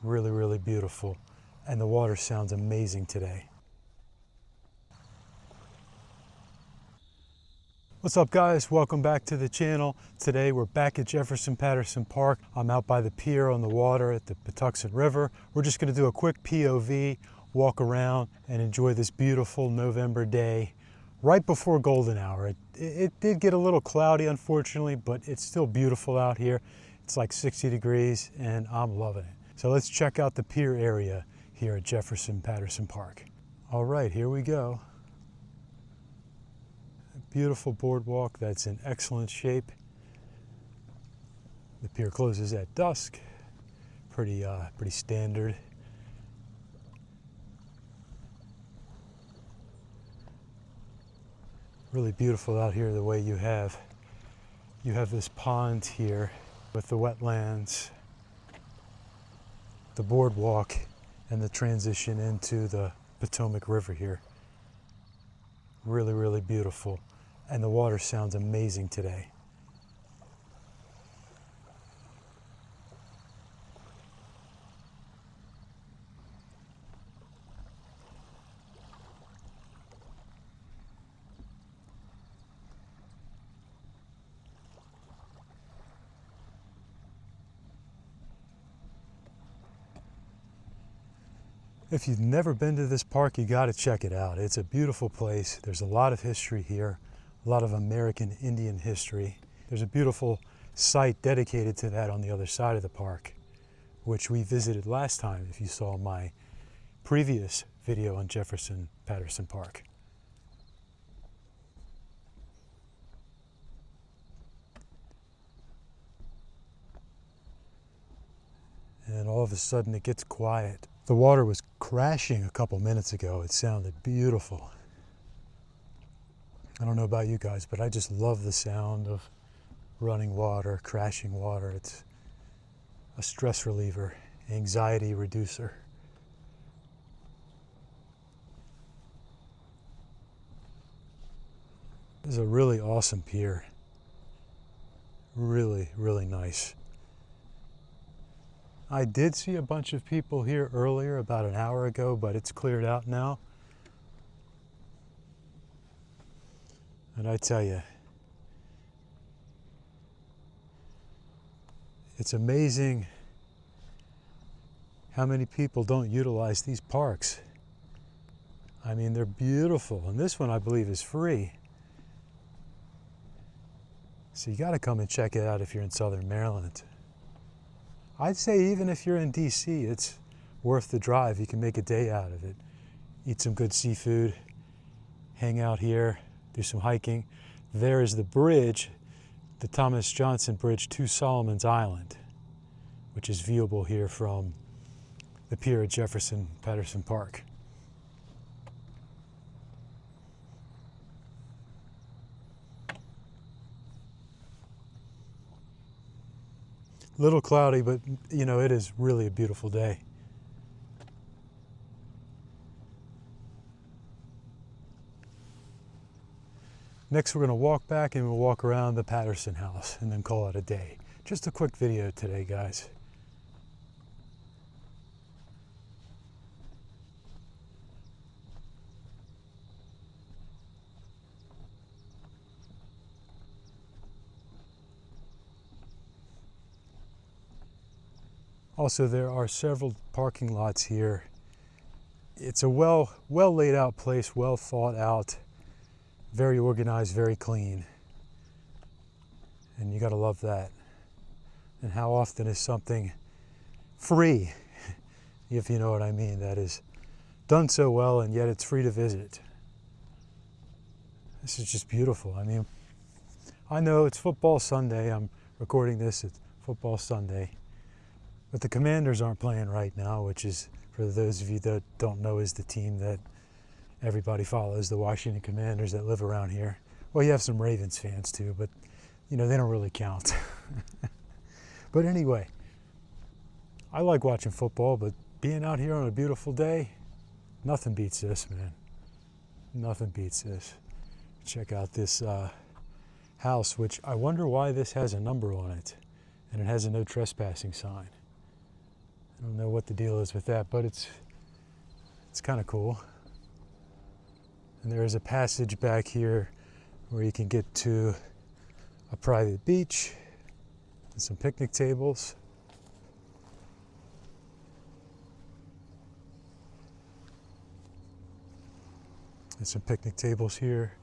Really, really beautiful. And the water sounds amazing today. What's up guys? Welcome back to the channel. Today we're back at Jefferson Patterson Park. I'm out by the pier on the water at the Patuxent River. We're just going to do a quick POV, walk around and enjoy this beautiful November day right before golden hour. It did get a little cloudy unfortunately, but it's still beautiful out here. It's like 60 degrees and I'm loving it. So let's check out the pier area here at Jefferson Patterson Park. All right, here we go. Beautiful boardwalk that's in excellent shape. The pier closes at dusk. Pretty standard. Really beautiful out here the way you have this pond here with the wetlands, the boardwalk, and the transition into the Potomac River here. Really, really beautiful. And the water sounds amazing today. If you've never been to this park, you got to check it out. It's a beautiful place. There's a lot of history here, a lot of American Indian history. There's a beautiful site dedicated to that on the other side of the park, which we visited last time if you saw my previous video on Jefferson Patterson Park. And all of a sudden it gets quiet. The water was crashing a couple minutes ago. It sounded beautiful. I don't know about you guys, but I just love the sound of running water, crashing water. It's a stress reliever, anxiety reducer. This is a really awesome pier. Really, really nice. I did see a bunch of people here earlier, about an hour ago, but it's cleared out now. And I tell you, it's amazing how many people don't utilize these parks. I mean, they're beautiful. And this one, I believe, is free. So you got to come and check it out if you're in Southern Maryland. I'd say even if you're in DC, it's worth the drive. You can make a day out of it. Eat some good seafood, hang out here, do some hiking. There is the bridge, the Thomas Johnson Bridge to Solomon's Island, which is viewable here from the pier at Jefferson Patterson Park. Little cloudy, but you know, it is really a beautiful day. Next, we're going to walk back and we'll walk around the Patterson House and then call it a day. Just a quick video today, guys. Also, there are several parking lots here. It's a well laid out place, well thought out, very organized, very clean. And you gotta love that. And how often is something free, if you know what I mean, that is done so well and yet it's free to visit. This is just beautiful. I mean, I know it's football Sunday. I'm recording this, it's football Sunday. But the Commanders aren't playing right now, which is, for those of you that don't know, is the team that everybody follows, the Washington Commanders that live around here. Well, you have some Ravens fans too, but you know, they don't really count. But anyway, I like watching football, but being out here on a beautiful day, nothing beats this, man. Nothing beats this. Check out this house, which I wonder why this has a number on it, and it has a no trespassing sign. I don't know what the deal is with that, but it's kind of cool. And there is a passage back here where you can get to a private beach and some picnic tables. And some picnic tables here.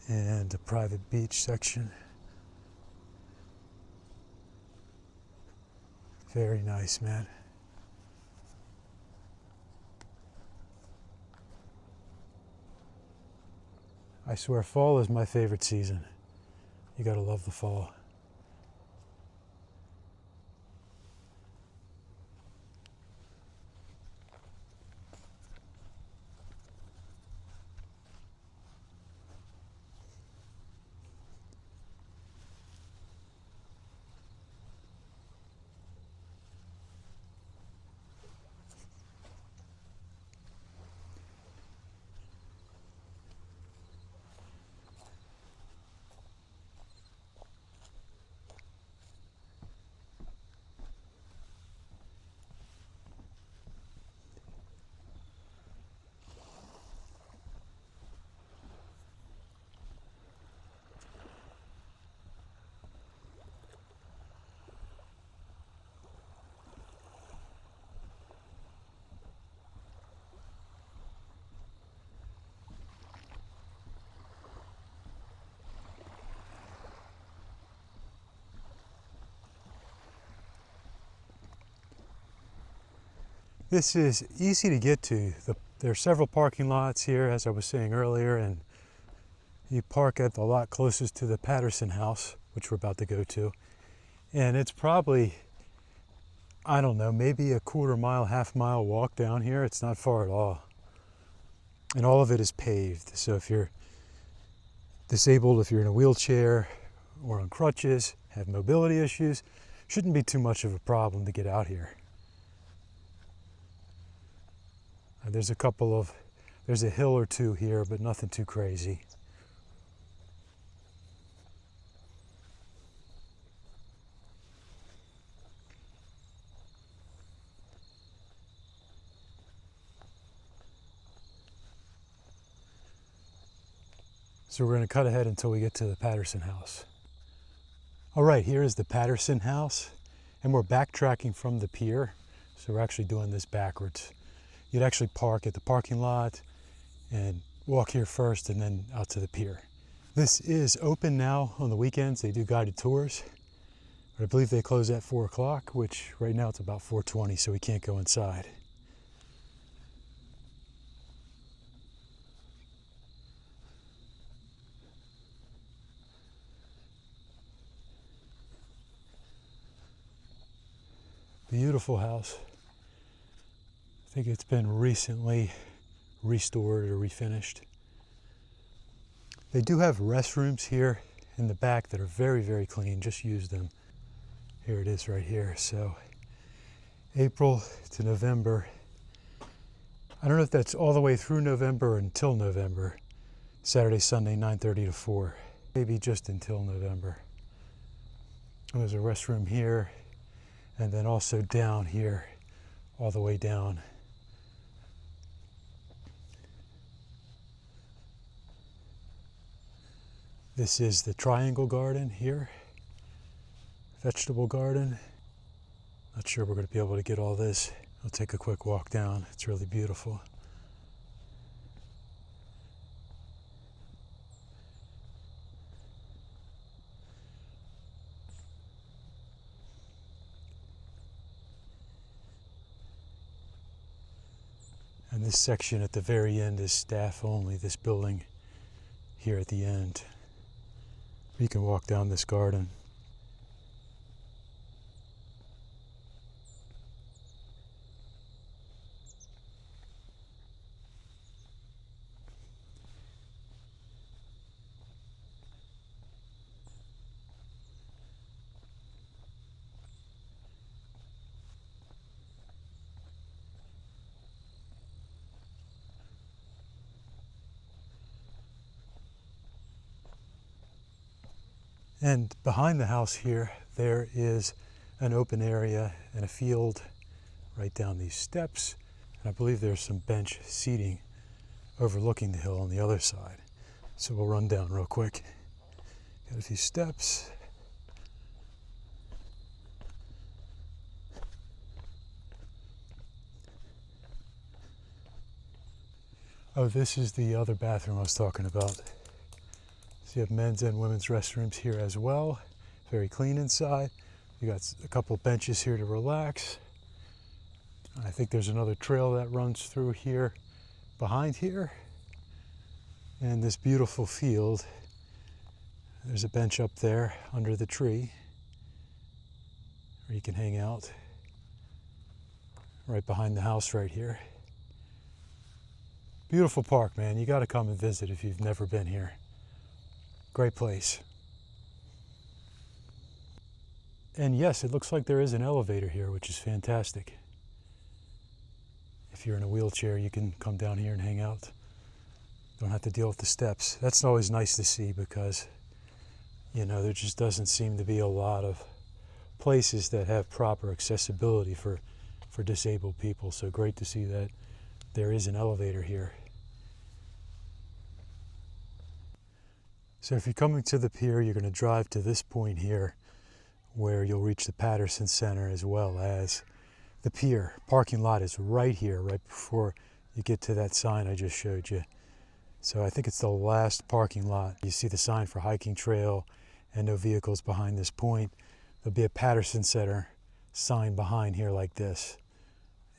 And a private beach section. Very nice, man. I swear fall is my favorite season. You gotta love the fall. This is easy to get to. There are several parking lots here, as I was saying earlier, and you park at the lot closest to the Patterson House, which we're about to go to. And it's probably, I don't know, maybe a quarter mile, half mile walk down here. It's not far at all. And all of it is paved. So if you're disabled, if you're in a wheelchair or on crutches, have mobility issues, shouldn't be too much of a problem to get out here. There's a hill or two here, but nothing too crazy. So we're going to cut ahead until we get to the Patterson House. All right, here is the Patterson House, and we're backtracking from the pier. So we're actually doing this backwards. You'd actually park at the parking lot and walk here first and then out to the pier. This is open now on the weekends. They do guided tours, but I believe they close at 4 o'clock, which right now it's about 4:20, so we can't go inside. Beautiful house. I think it's been recently restored or refinished. They do have restrooms here in the back that are very, very clean. Just use them. Here it is right here. So April to November. I don't know if that's all the way through November or until November. Saturday, Sunday, 9:30 to 4. Maybe just until November. And there's a restroom here, and then also down here, all the way down. This is the triangle garden here, vegetable garden. Not sure we're going to be able to get all this. I'll take a quick walk down. It's really beautiful. And this section at the very end is staff only, this building here at the end. You can walk down this garden. And behind the house here, there is an open area and a field right down these steps. And I believe there's some bench seating overlooking the hill on the other side. So we'll run down real quick. Got a few steps. Oh, this is the other bathroom I was talking about. So you have men's and women's restrooms here as well. Very clean inside. You got a couple benches here to relax. I think there's another trail that runs through here, behind here. And this beautiful field. There's a bench up there under the tree where you can hang out. Right behind the house right here. Beautiful park, man. You got to come and visit if you've never been here. Great place. And yes, it looks like there is an elevator here, which is fantastic. If you're in a wheelchair, you can come down here and hang out. Don't have to deal with the steps. That's always nice to see because, you know, there just doesn't seem to be a lot of places that have proper accessibility for disabled people. So great to see that there is an elevator here. So if you're coming to the pier, you're going to drive to this point here where you'll reach the Patterson Center as well as the pier. Parking lot is right here, right before you get to that sign I just showed you. So I think it's the last parking lot. You see the sign for hiking trail and no vehicles behind this point. There'll be a Patterson Center sign behind here like this.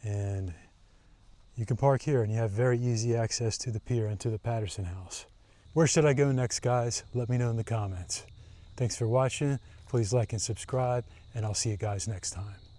And you can park here and you have very easy access to the pier and to the Patterson House. Where should I go next, guys? Let me know in the comments. Thanks for watching. Please like and subscribe, and I'll see you guys next time.